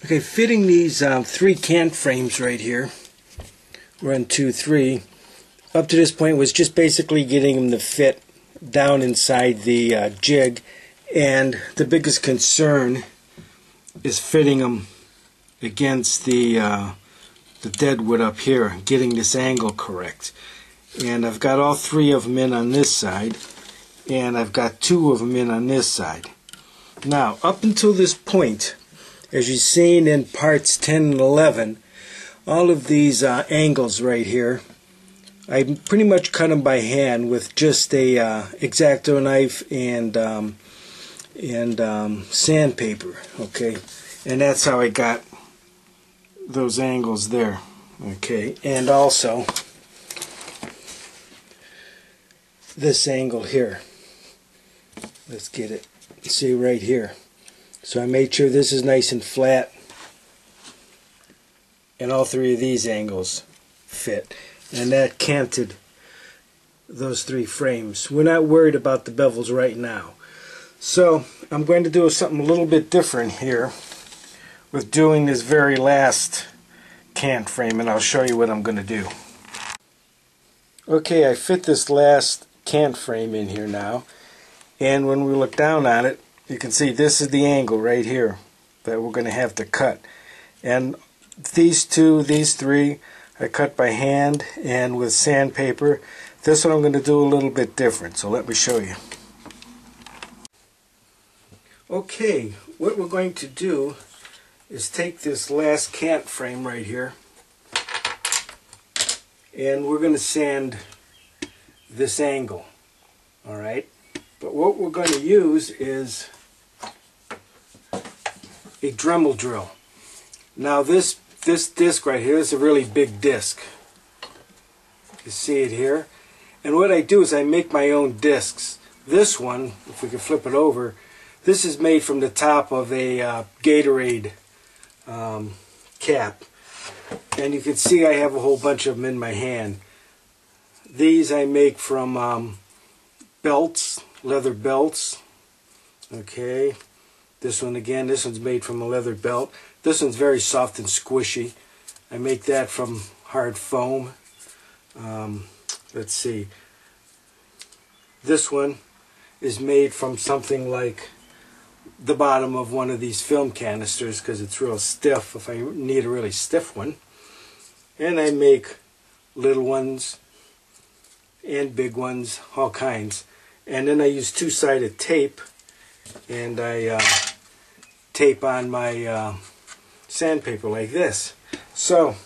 Okay, fitting these 3 can frames right here, 1, 2, 3, up to this point was just basically getting them to fit down inside the jig, and the biggest concern is fitting them against the dead wood up here, getting this angle correct. And I've got all 3 of them in on this side, and I've got 2 of them in on this side. Now, up until this point, as you've seen in parts 10 and 11, all of these angles right here, I pretty much cut them by hand with just a X-Acto knife and sandpaper. Okay, and that's how I got those angles there. Okay, and also this angle here. Let's get it. See right here. So I made sure this is nice and flat, and all 3 of these angles fit, and that canted those 3 frames. We're not worried about the bevels right now. So I'm going to do something a little bit different here with doing this very last cant frame, and I'll show you what I'm going to do. Okay, I fit this last cant frame in here now, and when we look down on it, you can see this is the angle right here that we're going to have to cut. And these 2, these 3, I cut by hand and with sandpaper. This one I'm going to do a little bit different, so let me show you. Okay, what we're going to do is take this last cant frame right here, and we're going to sand this angle. Alright? But what we're going to use is a Dremel drill. Now this disc right here is a really big disc. You see it here? And what I do is I make my own discs. This one, if we can flip it over, this is made from the top of a Gatorade cap. And you can see I have a whole bunch of them in my hand. These I make from belts, leather belts. Okay. This one again, this one's made from a leather belt. This one's very soft and squishy. I make that from hard foam. Let's see. This one is made from something like the bottom of one of these film canisters because it's real stiff if I need a really stiff one. And I make little ones and big ones, all kinds. And then I use 2-sided tape, and I tape on my sandpaper like this. So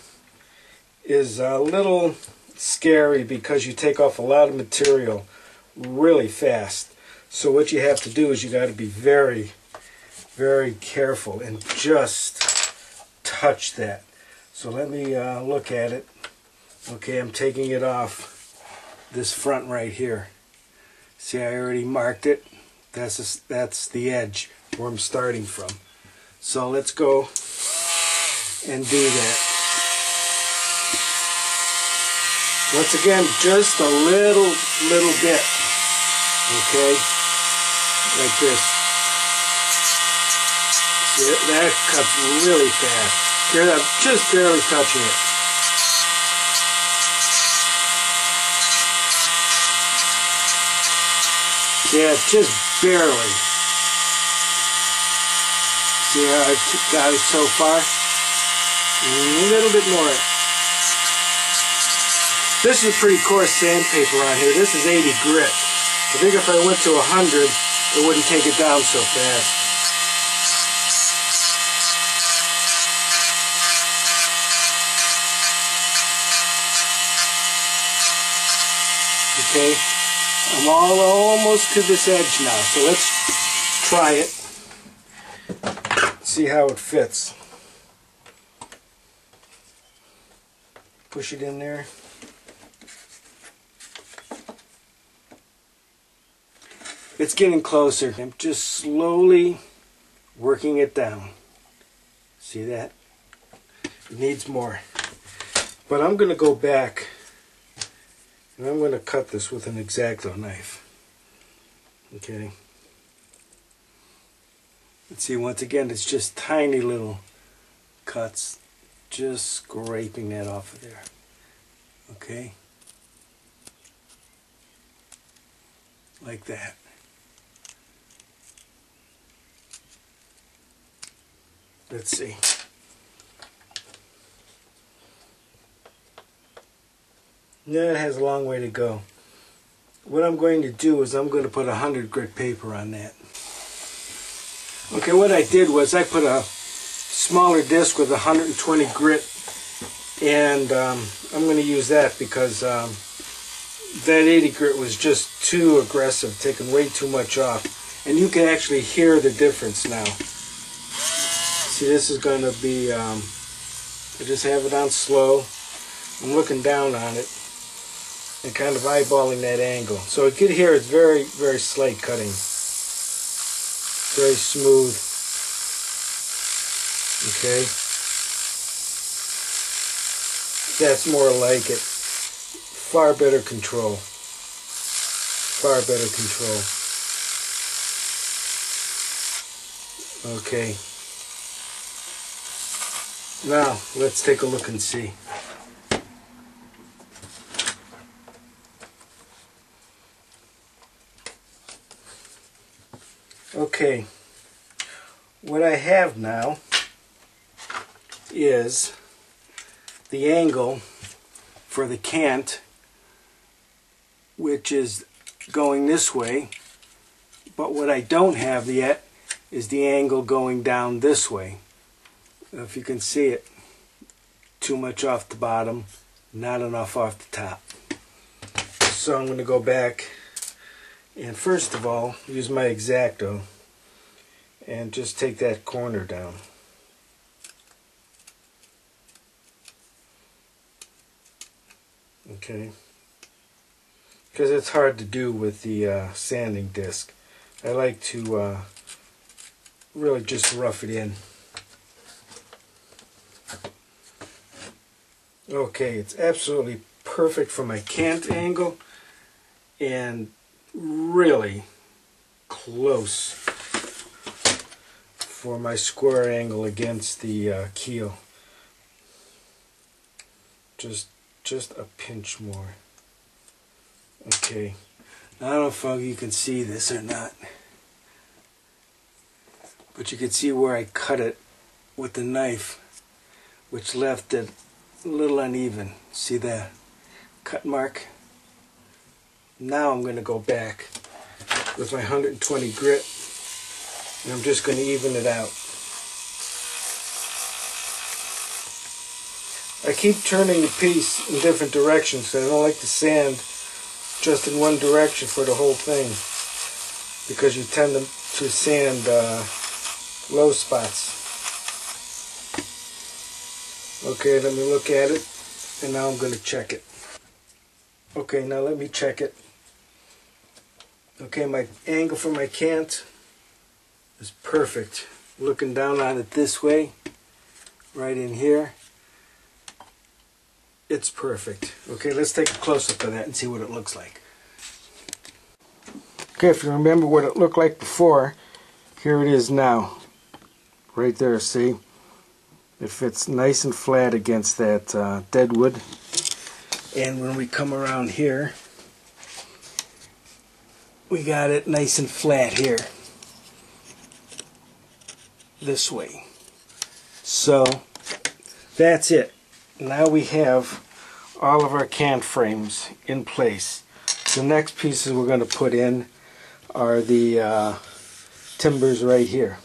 is a little scary because you take off a lot of material really fast. So what you have to do is you got to be very, very careful and just touch that. So let me look at it. Okay, I'm taking it off this front right here. See, I already marked it. That's the edge where I'm starting from. So let's go and do that. Once again, just a little bit. Okay, like this. See, that cuts really fast. Here, I'm just barely touching it. Yeah, just barely. See how I've got it so far? A little bit more. This is pretty coarse sandpaper on here. This is 80 grit. I think if I went to 100, it wouldn't take it down so fast. Okay, I'm almost to this edge now, so let's try it. See how it fits. Push it in there. It's getting closer. I'm just slowly working it down. See that? It needs more. But I'm going to go back and I'm going to cut this with an X-Acto knife. Okay. Let's see, once again, it's just tiny little cuts, just scraping that off of there. Okay, like that. Let's see. Now it has a long way to go. What I'm going to do is I'm going to put 100 grit paper on that. Okay, what I did was I put a smaller disc with 120 grit, and I'm going to use that because that 80 grit was just too aggressive, taking way too much off. And you can actually hear the difference now. See, this is going to be, I just have it on slow. I'm looking down on it and kind of eyeballing that angle. So you can hear it's very, very slight cutting. Very smooth. Okay. That's more like it. Far better control. Far better control. Okay. Now, let's take a look and see. Okay, what I have now is the angle for the cant, which is going this way, but what I don't have yet is the angle going down this way. If you can see it, too much off the bottom, not enough off the top. So I'm going to go back and first of all use my X-Acto and just take that corner down. Okay, because it's hard to do with the sanding disc. I like to really just rough it in. Okay, it's absolutely perfect for my cant angle and really close for my square angle against the keel. Just a pinch more. Okay, now, I don't know if you can see this or not, but you can see where I cut it with the knife, which left it a little uneven. See that cut mark? Now I'm going to go back with my 120 grit and I'm just going to even it out. I keep turning the piece in different directions because I don't like to sand just in one direction for the whole thing, because you tend to sand low spots. Okay, let me look at it, and now I'm going to check it. Okay, now let me check it. Okay, my angle for my cant is perfect. Looking down on it this way, right in here, it's perfect. Okay, let's take a close-up of that and see what it looks like. Okay, if you remember what it looked like before, here it is now. Right there, see? It fits nice and flat against that dead wood. And when we come around here, we got it nice and flat here. This way. So, that's it. Now we have all of our cant frames in place. The next pieces we're going to put in are the timbers right here.